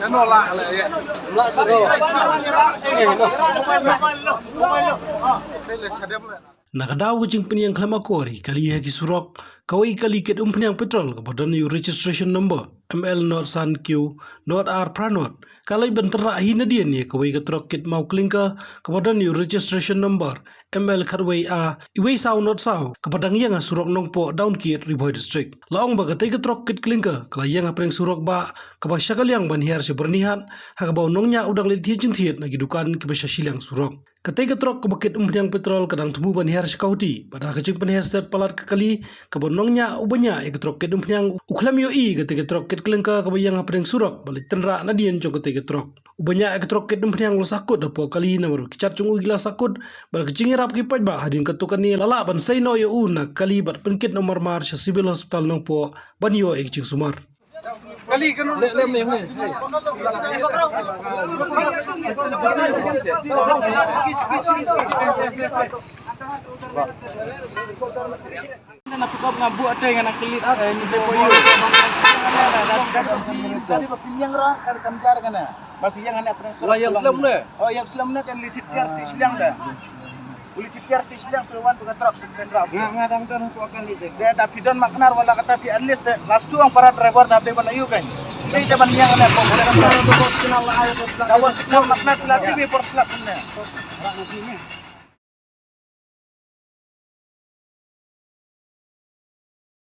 nolak lah ya. Nakadaw jing peniang klamakori kali hagi surok kawai kali ket peniang petrol kepada new registration number ML not san Q not R pranot kalai bentera hina dia ni kawai ketrok ket mau klingka kepada new registration number ML karwai A iwai saw not saw kepada yang surok nongpo down kit Riboy district laong bagatai ketrok ket klingka kalai yang apreng surok ba kabah syakal yang banhiar sebernihan hakabau nongnya udang let hijin thiet nagi dukan kebasya silang surok katai ketrok kebaket peniang petrol kadang temu banhiar sekauti pada kecing penher set palat kekali kebonongnya ubanya iketrok kedum pnyang uklam yo I ketika ketrok ket kelengka kebayang apreng surok balik tenra nadien jong ketika ketrok ubanya iketrok kedum pnyang lo sakut apo kali nomor kicat cung gila sakut bal kecing rap kipat ba hadin ketukan ni lala ban sai no yo una kali bat penkit nomor mar civil hospital nong po banyo ekcing sumar Kali kan lem ni. Napukap nga buat ada yang nak kelit ni depoyo. Tadi bapiliang ra kamjar kana. Bapiliang ana pernah. Yang Islam ni. Oh yang Islam ni kan litit tiar Islam dah. Litit tiar Islam tuan tu katrap sen ra. Ngadang kan aku akan lihat. Dia tapi don maknar wala kata fi at least last tu ang para driver tapi ban ayu kan. Ini jaban yang ana ko boleh kan. Kawan sekal maknar pelatih be por slap ni.